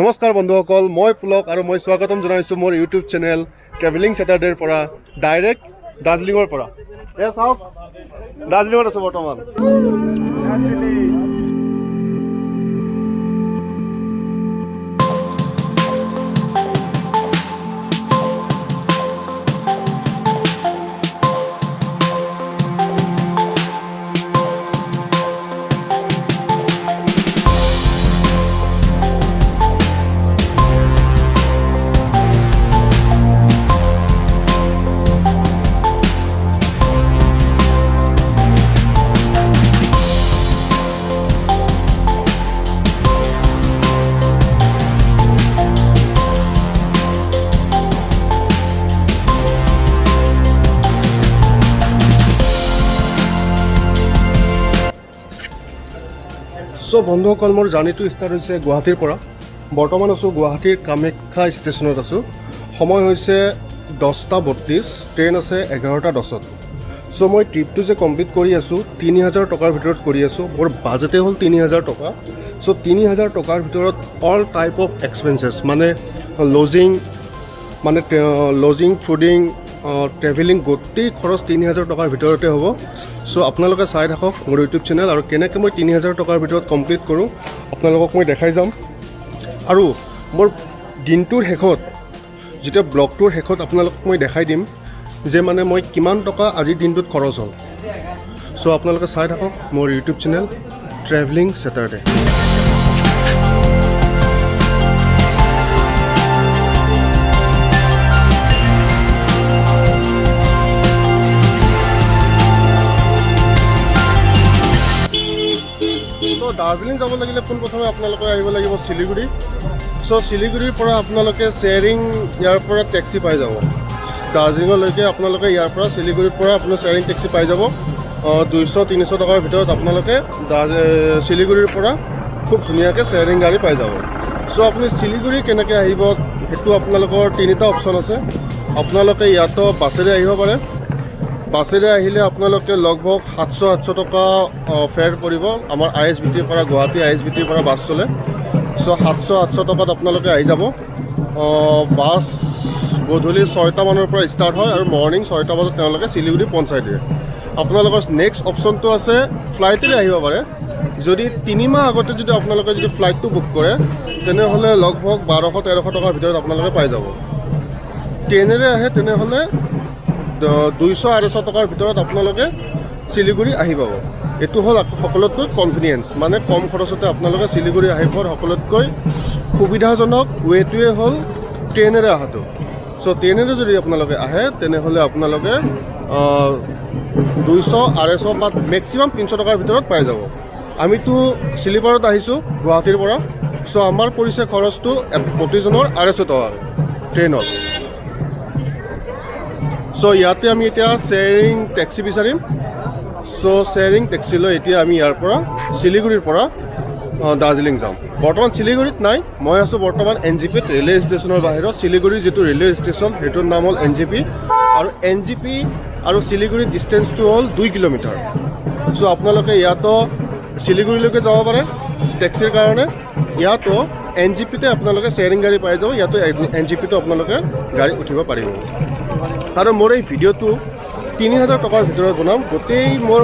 নমস্কাৰ বন্ধুসকল, মই পুলক আৰু মই স্বাগতম জনাইছোঁ মোৰ ইউটিউব চেনেল ট্ৰেভেলিং ছেটাৰডেৰ পৰা ডাইৰেক্ট দাৰ্জিলিঙৰ পৰা। চাওক দাৰ্জিলিঙত আছোঁ বৰ্তমান। চ' বন্ধুসকল, মোৰ জাৰ্ণিটো ষ্টাৰ্ট হৈছে গুৱাহাটীৰ পৰা। বৰ্তমান আছোঁ গুৱাহাটীৰ কামাখ্যা ষ্টেচনত আছোঁ। সময় হৈছে 10:32, ট্ৰেইন আছে 11:10। চ' মই ট্ৰিপটো যে কমপ্লিট কৰি আছোঁ 3000 টকাৰ ভিতৰত কৰি আছোঁ। মোৰ বাজেটে হ'ল 3000 টকা। চ' 3000 টকাৰ ভিতৰত অল টাইপ অফ এক্সপেঞ্চেছ মানে লজিং ফুডিং ট্ৰেভেলিং গোটেই খৰচ 3000 টকাৰ ভিতৰতে হ'ব। চ' আপোনালোকে চাই থাকক মোৰ ইউটিউব চেনেল, আৰু কেনেকৈ মই 3000 টকাৰ ভিতৰত কমপ্লিট কৰোঁ আপোনালোকক মই দেখাই যাম। আৰু মোৰ দিনটোৰ শেষত যেতিয়া ব্লগটোৰ শেষত আপোনালোকক মই দেখাই দিম যে মানে মই কিমান টকা আজিৰ দিনটোত খৰচ হ'ল। চ' আপোনালোকে চাই থাকক মোৰ YouTube channel travelling Saturday. Darjeeling যাব লাগিলে পোনপ্ৰথমে আপোনালোকে আহিব লাগিব শিলিগুৰি। চ' শিলিগুৰিৰ পৰা আপোনালোকে শ্বেয়াৰিং ইয়াৰ পৰা টেক্সি পাই যাব। দাৰ্জিলিঙলৈকে আপোনালোকে ইয়াৰ পৰা শিলিগুৰিৰ পৰা আপোনাৰ শ্বেয়াৰিং টেক্সি পাই যাব। 200-300 টকাৰ ভিতৰত আপোনালোকে শিলিগুৰিৰ পৰা খুব ধুনীয়াকৈ শ্বেয়াৰিং গাড়ী পাই যাব। চ' আপুনি শিলিগুৰি কেনেকৈ আহিব সেইটো আপোনালোকৰ 3টা অপশ্যন আছে। আপোনালোকে ইয়াতো বাছেৰে আহিব পাৰে। বাছেৰে আহিলে আপোনালোকে লগভগ 700 টকা ফেয়াৰ পৰিব। আমাৰ ISBTৰ পৰা গুৱাহাটী ISBTৰ পৰা বাছ চলে। চ' 700 টকাত আপোনালোকে আহি যাব। বাছ গধূলি 6টা মানৰ পৰা ষ্টাৰ্ট হয় আৰু মৰ্ণিং 6টা বজাত তেওঁলোকে শিলিগুৰি পঞ্চাই দিয়ে। আপোনালোকৰ নেক্সট অপশ্যনটো আছে ফ্লাইটেৰে আহিব পাৰে। যদি 3 মাহ আগতে যদি আপোনালোকে যদি ফ্লাইটটো বুক কৰে তেনেহ'লে লগভগ 1200-1300 টকাৰ ভিতৰত আপোনালোকে পাই যাব। ট্ৰেইনেৰে আহে তেনেহ'লে 200-250 টকাৰ ভিতৰত আপোনালোকে শিলিগুৰি আহি পাব। এইটো হ'ল সকলোতকৈ কনভিনিয়েঞ্চ, মানে কম খৰচতে আপোনালোকে শিলিগুৰি আহি পোৱাৰ সকলোতকৈ সুবিধাজনক ৱেটোৱে হ'ল ট্ৰেইনেৰে অহাটো। চ' ট্ৰেইনেৰে যদি আপোনালোকে আহে তেনেহ'লে আপোনালোকে 200-250 বা মেক্সিমাম 300 টকাৰ ভিতৰত পাই যাব। আমিতো শ্লিপাৰত আহিছোঁ গুৱাহাটীৰ পৰা। চ' আমাৰ পৰিছে খৰচটো প্ৰতিজনৰ 250 টকা ট্ৰেইনত। চ' ইয়াতে আমি এতিয়া শ্বেয়াৰিং টেক্সি বিচাৰিম। চ' শ্বেয়াৰিং টেক্সি লৈ এতিয়া আমি ইয়াৰ পৰা শিলিগুৰিৰ পৰা দাৰ্জিলিং যাম। বৰ্তমান শিলিগুৰিত নাই, মই আছোঁ বৰ্তমান NGPত, ৰেলৱে ষ্টেচনৰ বাহিৰত। শিলিগুৰিৰ যিটো ৰেলৱে ষ্টেচন সেইটোৰ নাম হ'ল NGP, আৰু NGP আৰু শিলিগুৰিৰ ডিষ্টেঞ্চটো হ'ল 2 কিলোমিটাৰ। চ' আপোনালোকে ইয়াতো শিলিগুৰিলৈকে যাব পাৰে টেক্সিৰ কাৰণে। ইয়াতো NGPতে আপোনালোকে শ্বেয়াৰিং গাড়ী পাই যাব। ইয়াতো NGPতো আপোনালোকে গাড়ী উঠিব পাৰিব। আৰু মোৰ এই ভিডিঅ'টো 3000 টকাৰ ভিতৰত বনাম। গোটেই মোৰ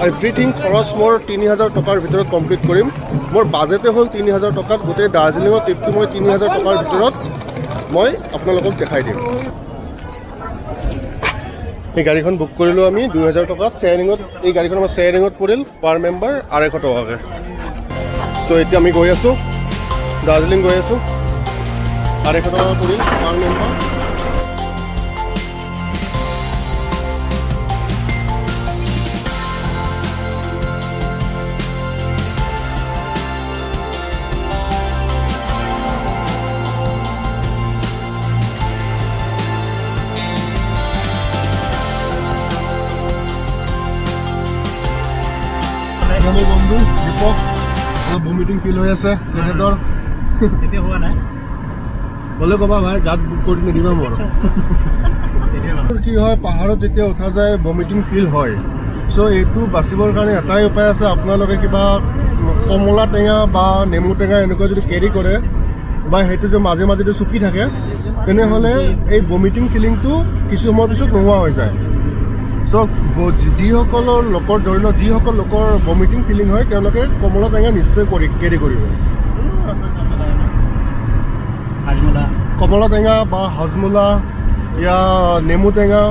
এভৰিথিং খৰচ মোৰ 3000 টকাৰ ভিতৰত কমপ্লিট কৰিম। মোৰ বাজেটে হ'ল 3000 টকাত। গোটেই দাৰ্জিলিঙৰ ট্ৰিপটো মই 3000 টকাৰ ভিতৰত মই আপোনালোকক দেখাই দিম। এই গাড়ীখন বুক কৰিলোঁ আমি 2000 টকাত শ্বেয়াৰিঙত। এই গাড়ীখন আমাৰ শ্বেয়াৰিঙত পৰিল পাৰ মেম্বাৰ 250 টকাকৈ। চ' এতিয়া আমি গৈ আছোঁ দাৰ্জিলিং গৈ আছোঁ। 250 টকা পৰিল পাৰ মেম্বাৰ। মোৰ বন্ধু দীপক অলপ ভমিটিং ফিল হৈ আছে তেখেতৰ। এতিয়া হোৱা নাই বলে ক'বা ভাই, গাত বুক কৰি নিদিবা মোৰ। কি হয়, পাহাৰত যেতিয়া উঠা যায় ভমিটিং ফিল হয়। সো এইটো বাচিবৰ কাৰণে এটাই উপায় আছে, আপোনালোকে কিবা কমলা টেঙা বা নেমু টেঙা এনেকুৱা যদি কেৰি কৰে বা সেইটো যে মাজে মাজে যে চুকি থাকে তেনেহ'লে এই ভমিটিং ফিলিংটো কিছু সময়ৰ পিছত নোহোৱা হৈ যায়। চ' যিসকলৰ লোকৰ ধৰি লওক যিসকল লোকৰ ভমিটিং ফিলিং হয় তেওঁলোকে কমলা টেঙা নিশ্চয় কেৰি কৰিব। কমলা টেঙা বা হজমোলা ইয়া নেমু টেঙা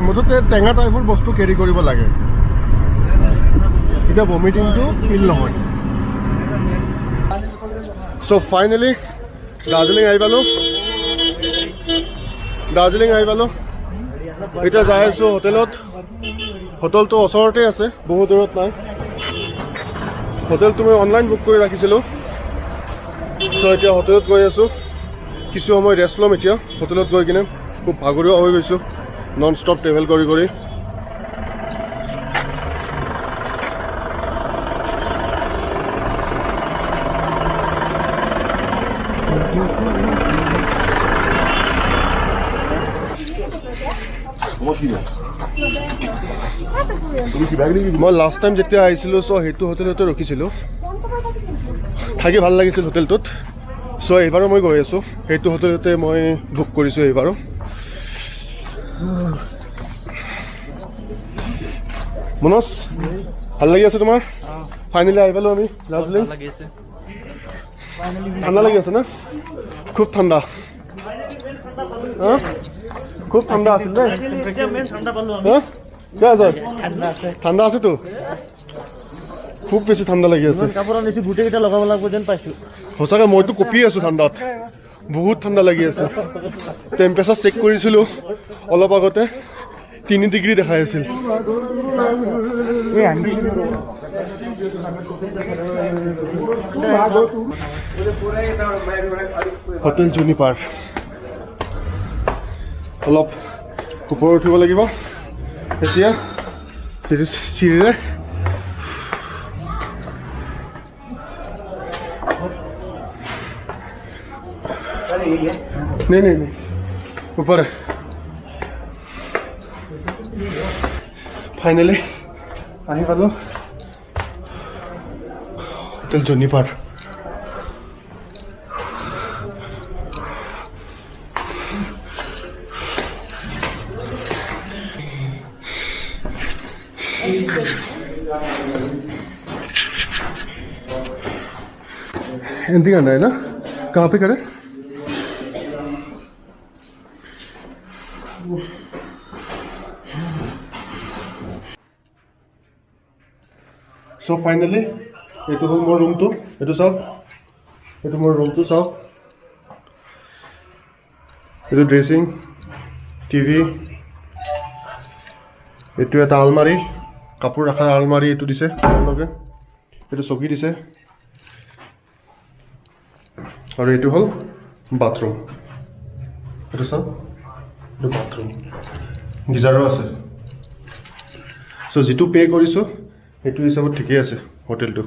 মুঠতে টেঙা টাইপৰ বস্তু কেৰি কৰিব লাগে, এতিয়া ভমিটিংটো ফিল নহয়। চ' ফাইনেলি দাৰ্জিলিং আহি পালোঁ। এতিয়া যাই আছোঁ হোটেলত। হোটেলটো ওচৰতে আছে, বহুত দূৰত নাই। হোটেলটো মই অনলাইন বুক কৰি ৰাখিছিলোঁ। চ' এতিয়া হোটেলত গৈ আছোঁ, কিছু সময় ৰেষ্ট ল'ম। এতিয়া হোটেলত গৈ কিনে খুব ভাগৰুৱা হৈ গৈছোঁ নন ষ্টপ ট্ৰেভেল কৰি। মই লাষ্ট টাইম যেতিয়া আহিছিলোঁ চ' সেইটো হোটেলতে ৰখিছিলোঁ, থাকি ভাল লাগিছিল হোটেলটোত। চ' এইবাৰো মই গৈ আছোঁ, সেইটো হোটেলতে মই বুক কৰিছোঁ এইবাৰো। মনোজ ভাল লাগি আছে তোমাৰ? ফাইনেলি আহি পালোঁ আমি দাৰ্জিলিং। ঠাণ্ডা লাগি আছে না? খুব ঠাণ্ডা, খুব ঠাণ্ডা আছিল দেই। ঠাণ্ডা আছেতো, খুব বেছি ঠাণ্ডা লাগি আছে। গোটেইকেইটা লগাব লাগিব যেন পাইছোঁ। সঁচাকৈ মইতো কঁপি আছোঁ ঠাণ্ডাত, বহুত ঠাণ্ডা লাগি আছে। টেম্পাৰেচাৰ চেক কৰিছিলোঁ অলপ আগতে, 3 ডিগ্ৰী দেখাই আছিল। হোটেল জুনিপাৰ অলপ ওপৰত উঠিব লাগিব এতিয়া চিৰিৰে। नहीं ऊपर है। फाइनली आही पालो होटेल जनिपार। हिंदी करना है ना, कहाँ पे करें? So finally, এইটো হ'ল মোৰ ৰুমটো। এইটো চাওক, এইটো মোৰ ৰুমটো চাওক। এইটো ড্ৰেছিং, টিভি, এইটো এটা আলমাৰি, কাপোৰ ৰখাৰ আলমাৰি এইটো দিছে তেওঁলোকে। এইটো চকী দিছে আৰু এইটো হ'ল বাথৰুম। এইটো চাওক, এইটো বাথৰুম, গিজাৰো আছে। চ' যিটো পে' কৰিছোঁ সেইটো হিচাপত ঠিকেই আছে হোটেলটো।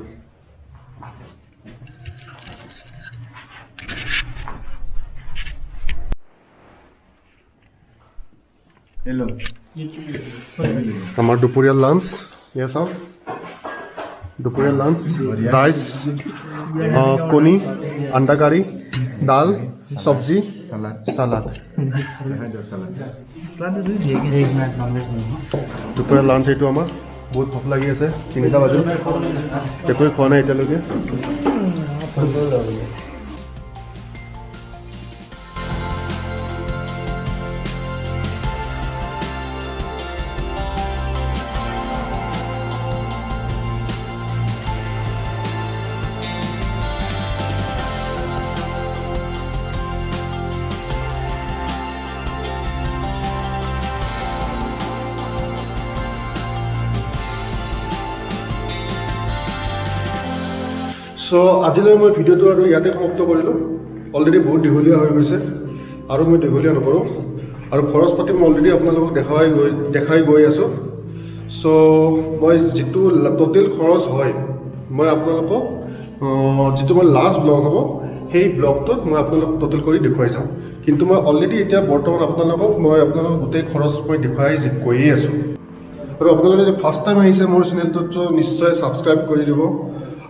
হেল্ল', আমাৰ দুপৰীয়া লাঞ্চ এয়া চাওক। দুপৰীয়া লাঞ্চ ৰাইচ, কণী, আণ্ডা কাৰী, দাল, চব্জি, চালাড। দুপৰীয়া লাঞ্চ এইটো আমাৰ। বহুত ভোক লাগি আছে, 3টা বাজি, একোৱে খোৱা নাই এতিয়ালৈকে। চ' আজিলৈ মই ভিডিঅ'টো আৰু ইয়াতে সমাপ্ত কৰিলোঁ। অলৰেডি বহুত দীঘলীয়া হৈ গৈছে আৰু মই দীঘলীয়া নকৰোঁ। আৰু খৰচ পাতি মই অলৰেডি আপোনালোকক দেখাই গৈ আছোঁ। চ' মই যিটো টোটেল খৰচ হয় মই আপোনালোকক যিটো মই লাষ্ট ব্লগ হ'ব সেই ব্লগটোত মই আপোনালোকক টোটেল কৰি দেখুৱাই যাম। কিন্তু মই অলৰেডি এতিয়া বৰ্তমান আপোনালোকক গোটেই খৰচ মই দেখুৱাই গৈয়ে আছোঁ। আৰু আপোনালোকে যদি ফাৰ্ষ্ট টাইম আহিছে মোৰ চেনেলটোত নিশ্চয় ছাবস্ক্ৰাইব কৰি দিব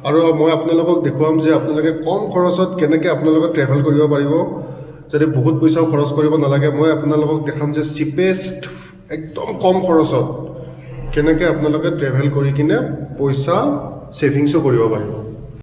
আৰু মই আপোনালোকক দেখুৱাম যে আপোনালোকে কম খৰচত কেনেকৈ আপোনালোকে ট্ৰেভেল কৰিব পাৰিব যদি বহুত পইচাও খৰচ কৰিব নালাগে মই আপোনালোকক দেখাম যে চিপেষ্ট একদম কম খৰচত কেনেকৈ আপোনালোকে ট্ৰেভেল কৰি কিনে পইচা ছেভিংছো কৰিব পাৰিব